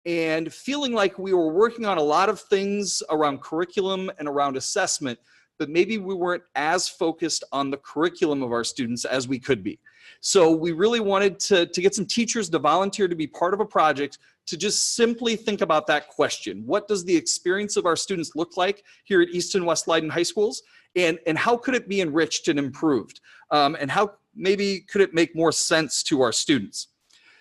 and feeling like we were working on a lot of things around curriculum and around assessment, but maybe we weren't as focused on the curriculum of our students as we could be. So we really wanted to get some teachers to volunteer to be part of a project to just simply think about that question. What does the experience of our students look like here at East and West Leyden High Schools? And how could it be enriched and improved? And how maybe could it make more sense to our students?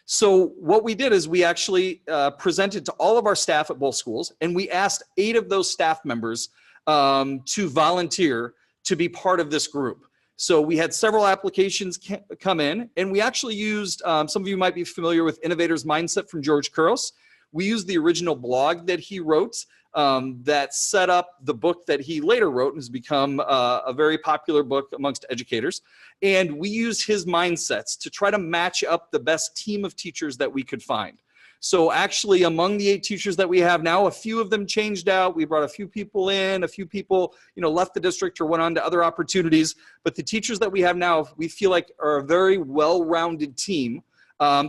So what we did is we actually presented to all of our staff at both schools, and we asked 8 of those staff members to volunteer to be part of this group. So we had several applications come in, and we actually used, some of you might be familiar with Innovator's Mindset from George Couros. We used the original blog that he wrote that set up the book that he later wrote and has become a very popular book amongst educators. And we used his mindsets to try to match up the best team of teachers that we could find. So actually, among the 8 teachers that we have now, a few of them changed out. We brought a few people in, a few people, left the district or went on to other opportunities. But the teachers that we have now, we feel like are a very well-rounded team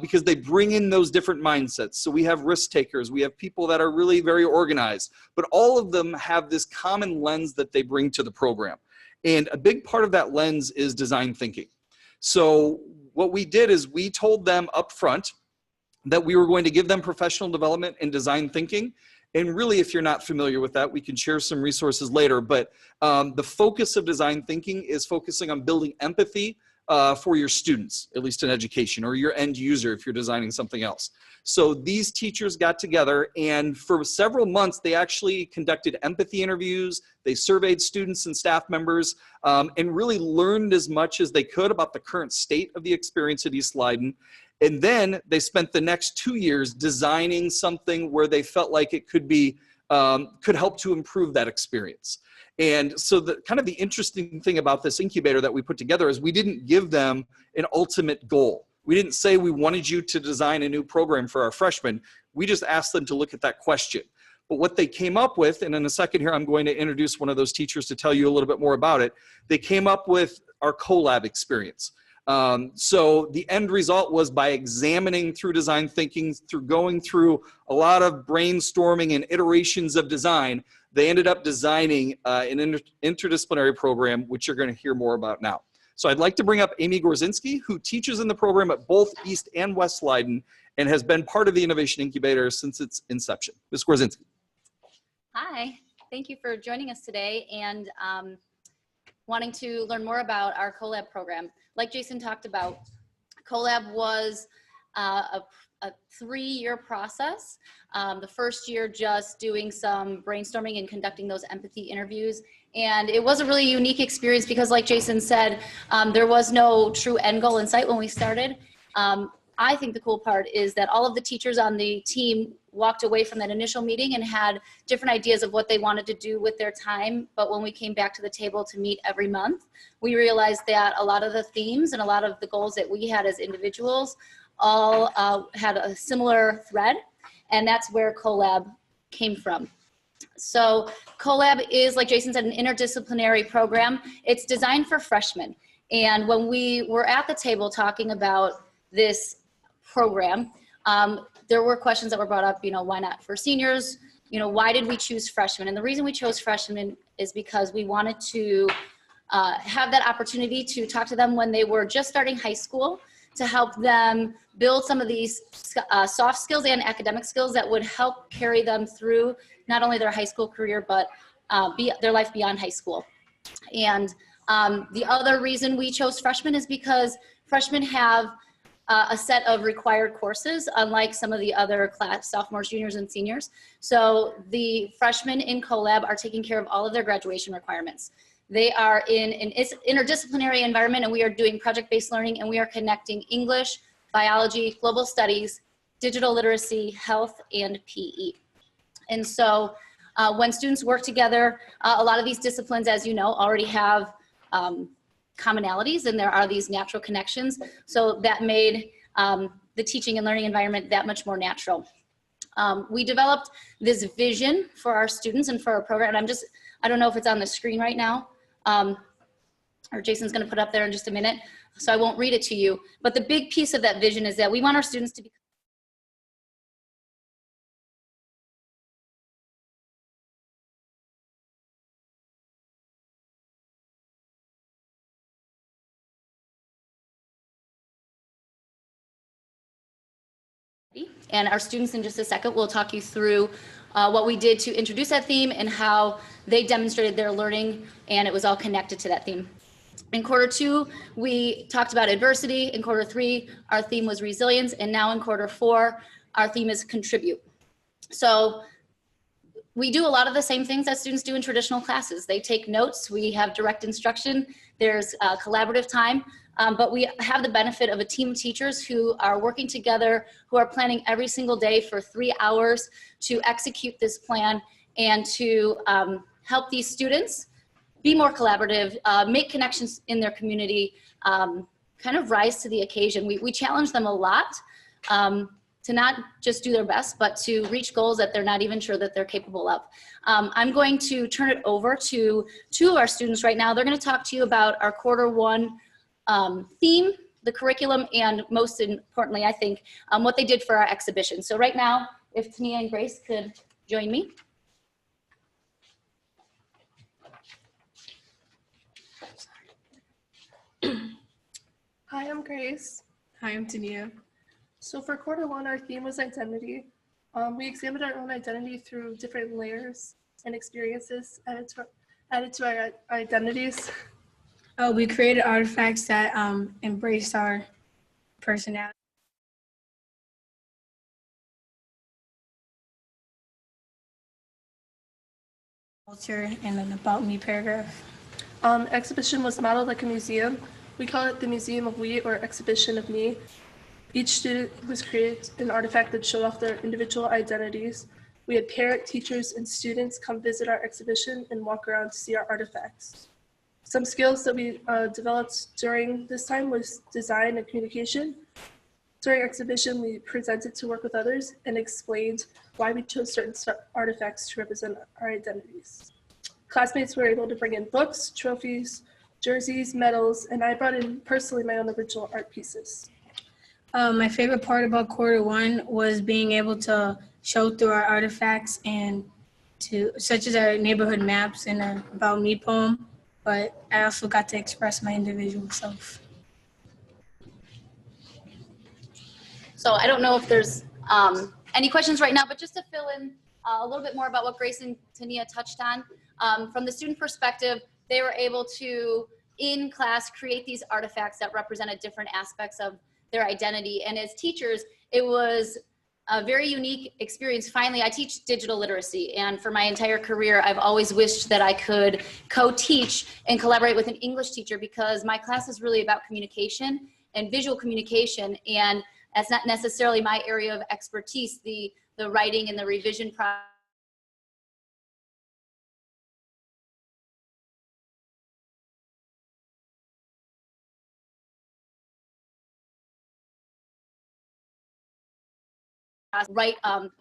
because they bring in those different mindsets. So we have risk takers, we have people that are really very organized, but all of them have this common lens that they bring to the program. And a big part of that lens is design thinking. So what we did is we told them up front that we were going to give them professional development in design thinking. And really, if you're not familiar with that, we can share some resources later. But the focus of design thinking is focusing on building empathy for your students, at least in education, or your end user if you're designing something else. So these teachers got together, and for several months, they actually conducted empathy interviews. They surveyed students and staff members and really learned as much as they could about the current state of the experience at East Leyden. And then they spent the next 2 years designing something where they felt like it could be, could help to improve that experience. And so the kind of the interesting thing about this incubator that we put together is we didn't give them an ultimate goal. We didn't say we wanted you to design a new program for our freshmen. We just asked them to look at that question. But what they came up with, and in a second here, I'm going to introduce one of those teachers to tell you a little bit more about it. They came up with our Co.Lab experience. So the end result was by examining through design thinking, through going through a lot of brainstorming and iterations of design, they ended up designing an interdisciplinary program, which you're going to hear more about now. So I'd like to bring up Amy Gorzinski, who teaches in the program at both East and West Leyden and has been part of the Innovation Incubator since its inception. Ms. Gorzinski. Hi, thank you for joining us today and wanting to learn more about our Co.Lab program. Like Jason talked about, Co.Lab was a 3-year process. The first year just doing some brainstorming and conducting those empathy interviews. And it was a really unique experience because like Jason said, there was no true end goal in sight when we started. I think the cool part is that all of the teachers on the team walked away from that initial meeting and had different ideas of what they wanted to do with their time. But when we came back to the table to meet every month, we realized that a lot of the themes and a lot of the goals that we had as individuals all had a similar thread, and that's where Co.Lab came from. So Co.Lab is, like Jason said, an interdisciplinary program. It's designed for freshmen. And when we were at the table talking about this program, there were questions that were brought up, why not for seniors? Why did we choose freshmen? And the reason we chose freshmen is because we wanted to have that opportunity to talk to them when they were just starting high school, to help them build some of these soft skills and academic skills that would help carry them through not only their high school career, but their life beyond high school. And the other reason we chose freshmen is because freshmen have a set of required courses, unlike some of the other class, sophomores, juniors, and seniors. So the freshmen in Co.Lab are taking care of all of their graduation requirements. They are in an interdisciplinary environment, and we are doing project-based learning, and we are connecting English, biology, global studies, digital literacy, health, and PE. And so when students work together, a lot of these disciplines, as you know, already have commonalities, and there are these natural connections. So that made the teaching and learning environment that much more natural. We developed this vision for our students and for our program. And I don't know if it's on the screen right now, or Jason's going to put it up there in just a minute, so I won't read it to you. But the big piece of that vision is that we want our students to be And our students in just a second will talk you through what we did to introduce that theme and how they demonstrated their learning, and it was all connected to that theme. In quarter two, we talked about adversity. In quarter three, our theme was resilience. And now in quarter four, our theme is contribute. So we do a lot of the same things that students do in traditional classes. They take notes, we have direct instruction, there's collaborative time, but we have the benefit of a team of teachers who are working together, who are planning every single day for 3 hours to execute this plan and to help these students be more collaborative, make connections in their community, kind of rise to the occasion. We challenge them a lot to not just do their best, but to reach goals that they're not even sure that they're capable of. I'm going to turn it over to two of our students right now. They're going to talk to you about our quarter one theme, the curriculum, and most importantly, I think, what they did for our exhibition. So right now, if Tania and Grace could join me. Hi, I'm Grace. Hi, I'm Tania. So for quarter one, our theme was identity. We examined our own identity through different layers and experiences added to our identities. We created artifacts that embraced our personality. Culture and an about me paragraph. Exhibition was modeled like a museum. We call it the Museum of We, or Exhibition of Me. Each student was created an artifact that showed off their individual identities. We had parent, teachers, and students come visit our exhibition and walk around to see our artifacts. Some skills that we developed during this time was design and communication. During exhibition, we presented to work with others and explained why we chose certain artifacts to represent our identities. Classmates were able to bring in books, trophies, jerseys, medals, and I brought in personally my own original art pieces. My favorite part about quarter one was being able to show through our artifacts and such as our neighborhood maps and our about me poem, but I also got to express my individual self. So I don't know if there's any questions right now, but just to fill in a little bit more about what Grace and Tania touched on, from the student perspective, they were able to, in class, create these artifacts that represented different aspects of their identity. And as teachers, it was a very unique experience. Finally, I teach digital literacy, and for my entire career, I've always wished that I could co-teach and collaborate with an English teacher, because my class is really about communication and visual communication, and that's not necessarily my area of expertise, the writing and the revision process. Right,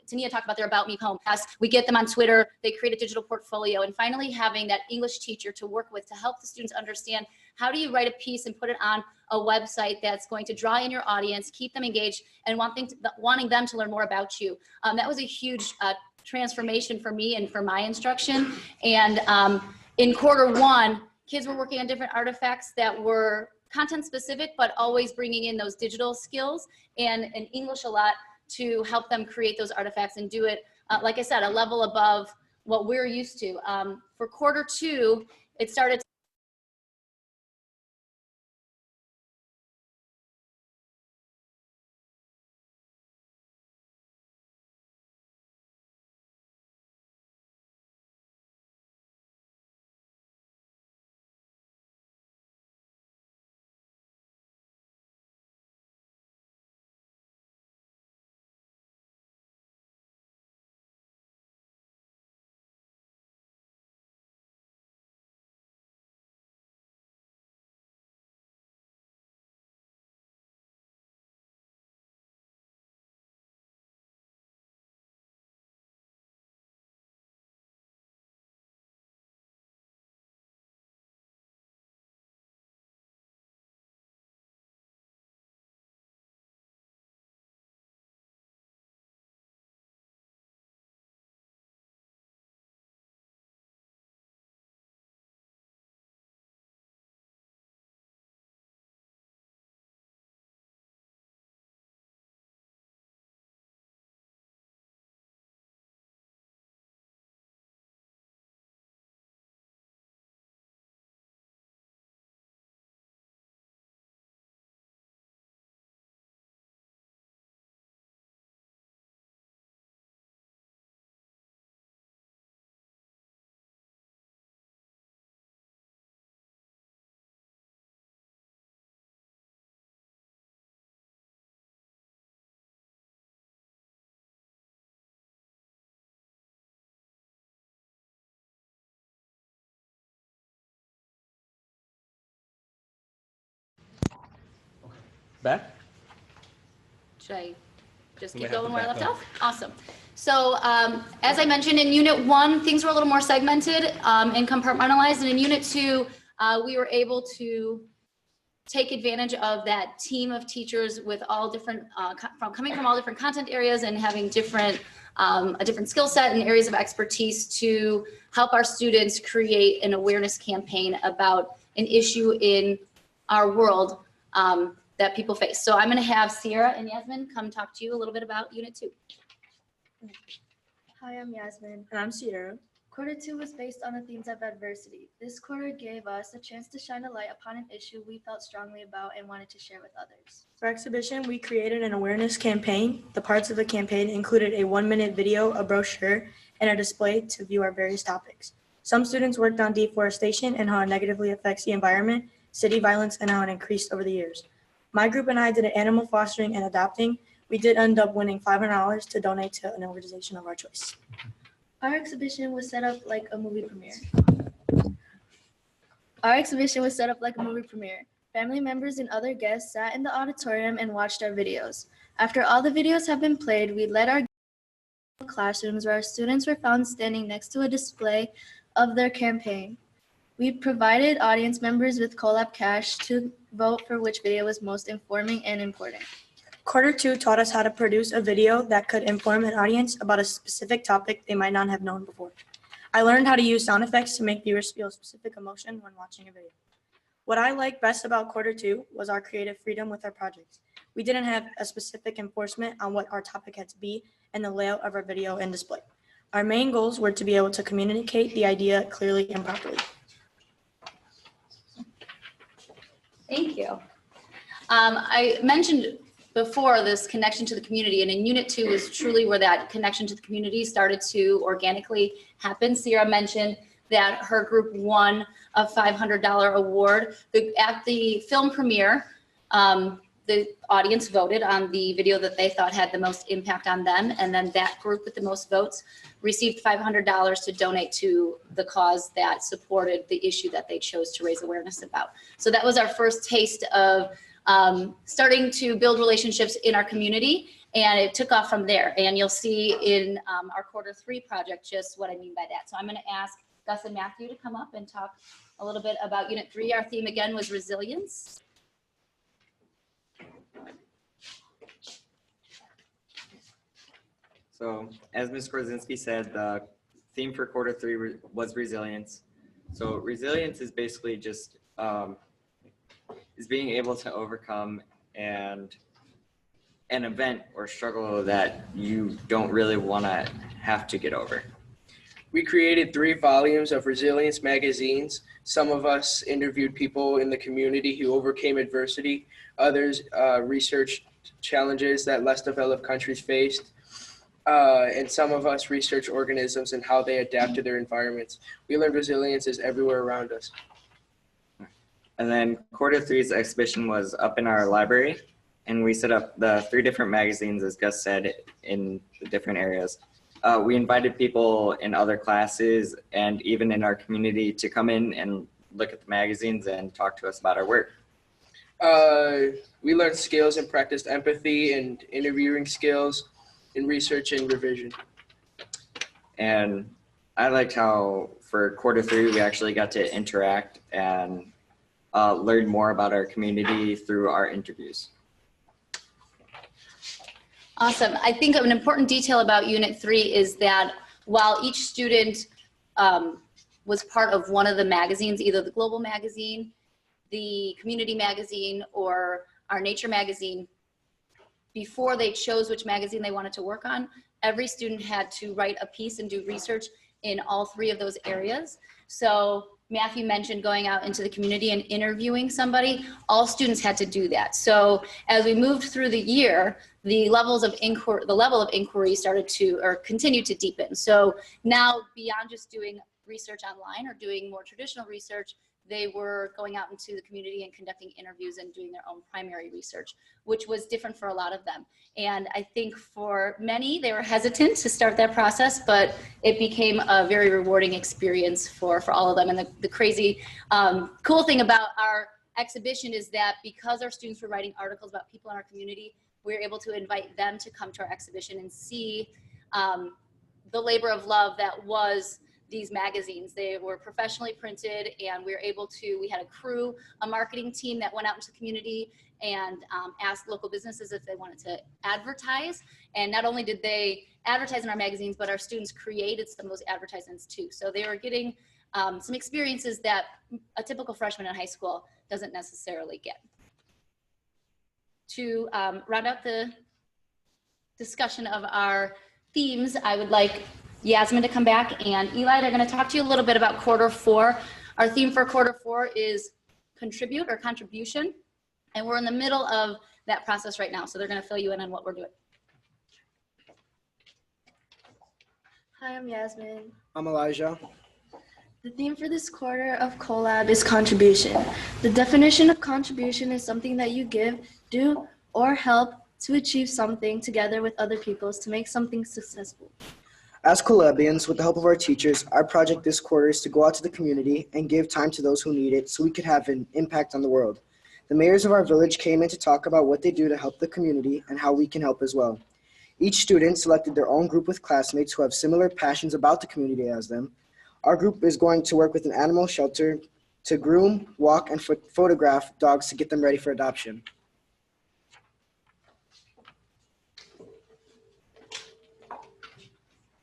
Tania talked about their About Me poem. As we get them on Twitter, they create a digital portfolio, and finally having that English teacher to work with to help the students understand how do you write a piece and put it on a website that's going to draw in your audience, keep them engaged, and wanting them to learn more about you. That was a huge transformation for me and for my instruction. And in quarter one, kids were working on different artifacts that were content specific, but always bringing in those digital skills and English a lot to help them create those artifacts and do it, like I said, a level above what we're used to. For quarter two, it started Beth? Should I just We keep have going to where I back left up. off? Awesome. So as I mentioned, in Unit 1, things were a little more segmented and compartmentalized. And in Unit 2, we were able to take advantage of that team of teachers with all different, coming from all different content areas and having different, a different skill set and areas of expertise to help our students create an awareness campaign about an issue in our world that people face. So I'm going to have Sierra and Yasmin come talk to you a little bit about Unit 2. Hi, I'm Yasmin. And I'm Sierra. Quarter 2 was based on the themes of adversity. This quarter gave us a chance to shine a light upon an issue we felt strongly about and wanted to share with others. For exhibition, we created an awareness campaign. The parts of the campaign included a 1-minute video, a brochure, and a display to view our various topics. Some students worked on deforestation and how it negatively affects the environment, city violence, and how it increased over the years. My group and I did animal fostering and adopting. We did end up winning $500 to donate to an organization of our choice. Our exhibition was set up like a movie premiere. Family members and other guests sat in the auditorium and watched our videos. After all the videos have been played, we led our classrooms where our students were found standing next to a display of their campaign. We provided audience members with Co.Lab cash to vote for which video was most informing and important. Quarter 2 taught us how to produce a video that could inform an audience about a specific topic they might not have known before. I learned how to use sound effects to make viewers feel a specific emotion when watching a video. What I liked best about Quarter 2 was our creative freedom with our projects. We didn't have a specific enforcement on what our topic had to be and the layout of our video and display. Our main goals were to be able to communicate the idea clearly and properly. Thank you. I mentioned before this connection to the community, and in Unit 2 is truly where that connection to the community started to organically happen. Sierra mentioned that her group won a $500 award. At the film premiere, the audience voted on the video that they thought had the most impact on them, and then that group with the most votes received $500 to donate to the cause that supported the issue that they chose to raise awareness about. So that was our first taste of starting to build relationships in our community, and it took off from there. And you'll see in our Quarter 3 project just what I mean by that. So I'm going to ask Gus and Matthew to come up and talk a little bit about Unit 3. Our theme again was resilience. So as Ms. Korzinski said, the theme for Quarter 3 was resilience. So resilience is basically just is being able to overcome an event or struggle that you don't really want to have to get over. We created 3 volumes of resilience magazines. Some of us interviewed people in the community who overcame adversity. Others researched challenges that less developed countries faced. And some of us researched organisms and how they adapt to their environments. We learned resilience is everywhere around us. And then Quarter 3's exhibition was up in our library, and we set up the 3 different magazines, as Gus said, in the different areas. We invited people in other classes and even in our community to come in and look at the magazines and talk to us about our work. We learned skills and practiced empathy and interviewing skills in research and revision. And I liked how for Quarter 3 we actually got to interact and learn more about our community through our interviews. Awesome. I think an important detail about Unit 3 is that while each student was part of one of the magazines, either the Global magazine, the Community magazine, or our Nature magazine, before they chose which magazine they wanted to work on, every student had to write a piece and do research in all 3 of those areas. So Matthew mentioned going out into the community and interviewing somebody. All students had to do that. So as we moved through the year, the level of inquiry started to, or continued to deepen. So now beyond just doing research online or doing more traditional research, they were going out into the community and conducting interviews and doing their own primary research, which was different for a lot of them. And I think for many, they were hesitant to start that process, but it became a very rewarding experience for all of them. And the crazy, cool thing about our exhibition is that because our students were writing articles about people in our community, we were able to invite them to come to our exhibition and see the labor of love that was these magazines. They were professionally printed, and we had a crew, a marketing team that went out into the community and asked local businesses if they wanted to advertise. And not only did they advertise in our magazines, but our students created some of those advertisements too. So they were getting some experiences that a typical freshman in high school doesn't necessarily get. To round out the discussion of our themes, I would like Yasmin to come back, and Eli, they're going to talk to you a little bit about quarter 4. Our theme for quarter 4 is contribute or contribution, and we're in the middle of that process right now, so they're going to fill you in on what we're doing. Hi, I'm Yasmin. I'm Elijah. The theme for this quarter of Co.Lab is contribution. The definition of contribution is something that you give, do, or help to achieve something together with other people to make something successful. As Co.Labians, with the help of our teachers, our project this quarter is to go out to the community and give time to those who need it so we could have an impact on the world. The mayors of our village came in to talk about what they do to help the community and how we can help as well. Each student selected their own group with classmates who have similar passions about the community as them. Our group is going to work with an animal shelter to groom, walk, and photograph dogs to get them ready for adoption.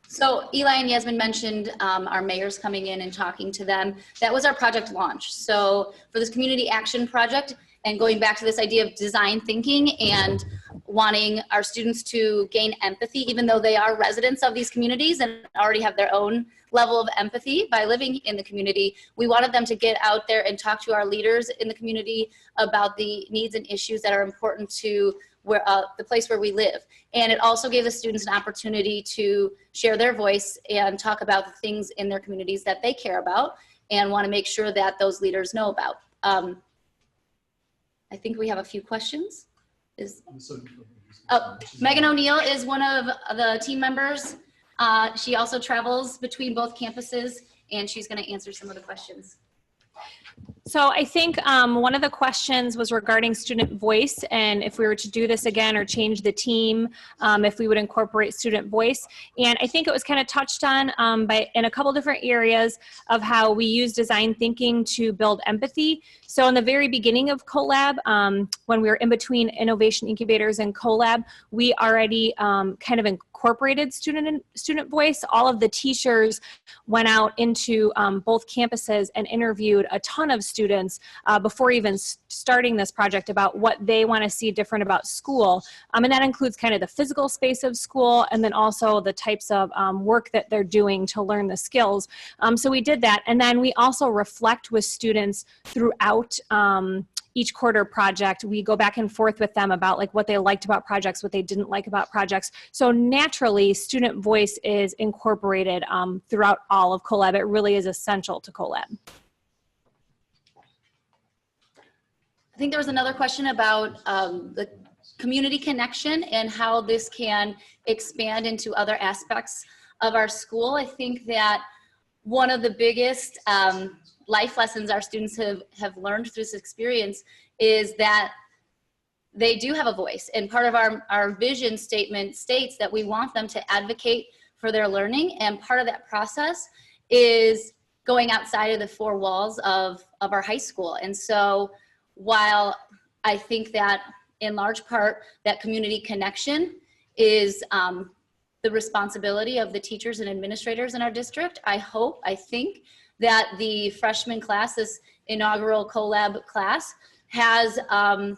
So Eli and Yasmin mentioned our mayors coming in and talking to them. That was our project launch. So for this community action project, and going back to this idea of design thinking and wanting our students to gain empathy, even though they are residents of these communities and already have their own level of empathy by living in the community, we wanted them to get out there and talk to our leaders in the community about the needs and issues that are important to where, the place where we live. And it also gave the students an opportunity to share their voice and talk about the things in their communities that they care about and want to make sure that those leaders know about. I think we have a few questions. Megan O'Neill is one of the team members. She also travels between both campuses, and she's going to answer some of the questions. So I think one of the questions was regarding student voice, and if we were to do this again or change the team, if we would incorporate student voice. And I think it was kind of touched on in a couple different areas of how we use design thinking to build empathy. So in the very beginning of Co.Lab, when we were in between innovation incubators and Co.Lab, we already kind of incorporated student voice. All of the teachers went out into both campuses and interviewed a ton of students before even starting this project about what they want to see different about school. And that includes kind of the physical space of school and then also the types of work that they're doing to learn the skills. So we did that. And then we also reflect with students throughout each quarter project. We go back and forth with them about like what they liked about projects, what they didn't like about projects. So naturally, student voice is incorporated throughout all of Co.Lab. It really is essential to Co.Lab. I think there was another question about the community connection and how this can expand into other aspects of our school. I think that one of the biggest life lessons our students have learned through this experience is that they do have a voice. And part of our vision statement states that we want them to advocate for their learning. And part of that process is going outside of the 4 walls of our high school. And so while I think that in large part that community connection is the responsibility of the teachers and administrators in our district, I think that the freshman class, this inaugural Co.Lab class, has an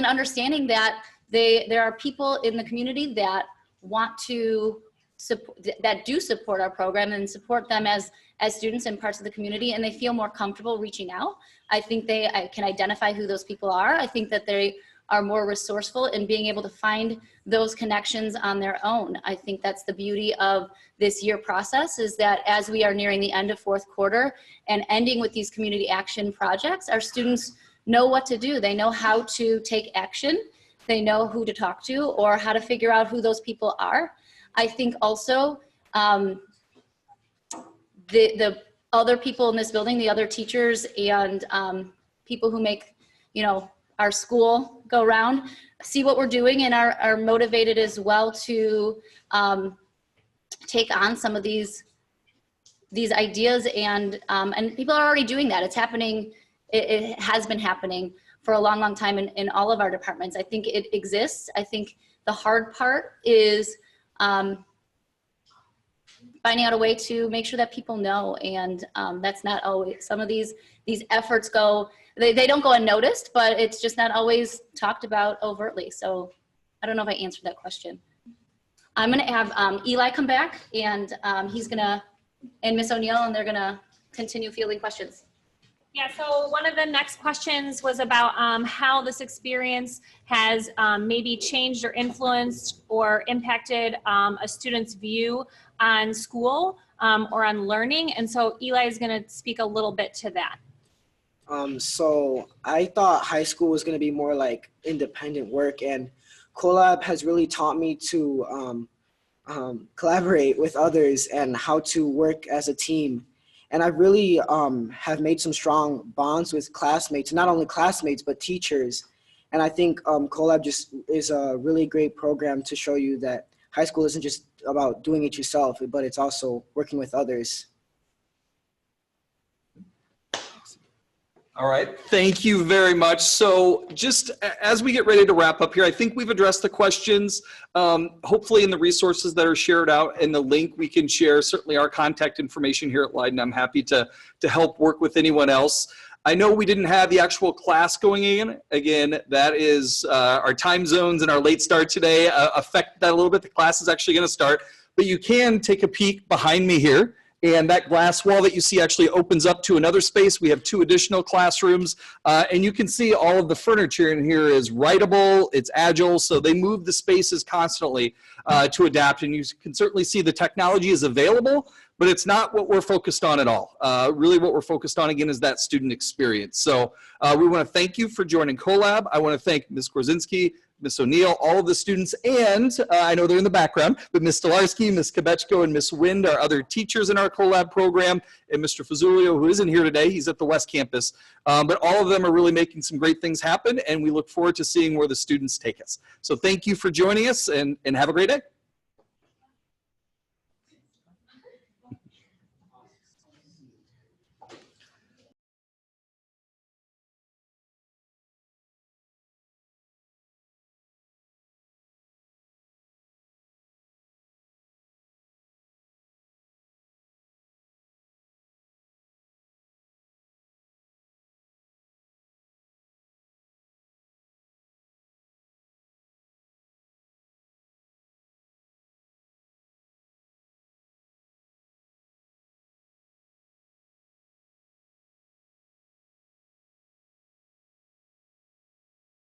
understanding that there are people in the community that want to that do support our program and support them as students and parts of the community, and they feel more comfortable reaching out. I think I can identify who those people are. I think that they are more resourceful in being able to find those connections on their own. I think that's the beauty of this year process, is that as we are nearing the end of 4th quarter and ending with these community action projects, our students know what to do. They know how to take action. They know who to talk to or how to figure out who those people are. I think also the other people in this building, the other teachers and people who make, you know, our school go round, see what we're doing and are motivated as well to take on some of these ideas, and people are already doing that. It's happening. It has been happening for a long, long time in all of our departments. I think it exists. I think the hard part is finding out a way to make sure that people know, and that's not always, some of these efforts go, they don't go unnoticed, but it's just not always talked about overtly. So I don't know if I answered that question. I'm gonna have Eli come back, and he's gonna, and Miss O'Neill, and they're gonna continue fielding questions. Yeah, so one of the next questions was about how this experience has maybe changed or influenced or impacted a student's view on school or on learning. And so Eli is going to speak a little bit to that. So I thought high school was going to be more like independent work, and Co.Lab has really taught me to collaborate with others and how to work as a team. And I really have made some strong bonds with classmates, not only classmates, but teachers. And I think Co.Lab just is a really great program to show you that high school isn't just about doing it yourself, but it's also working with others. All right, thank you very much. So just as we get ready to wrap up here, I think we've addressed the questions. Hopefully in the resources that are shared out and the link we can share, certainly our contact information here at Leyden. I'm happy to help work with anyone else. I know we didn't have the actual class going in. Again, that is our time zones and our late start today affect that a little bit. The class is actually gonna start, but you can take a peek behind me here. And that glass wall that you see actually opens up to another space. We have 2 additional classrooms, and you can see all of the furniture in here is writable, it's agile, so they move the spaces constantly to adapt, and you can certainly see the technology is available, but it's not what we're focused on at all. Really what we're focused on, again, is that student experience. So we wanna thank you for joining Co.Lab. I wanna thank Ms. Korzinski, Ms. O'Neill, all of the students, and I know they're in the background, but Ms. Stolarski, Ms. Kebechko, and Ms. Wind are other teachers in our Co.Lab program, and Mr. Fazulio, who isn't here today, he's at the West Campus. But all of them are really making some great things happen, and we look forward to seeing where the students take us. So thank you for joining us, and have a great day.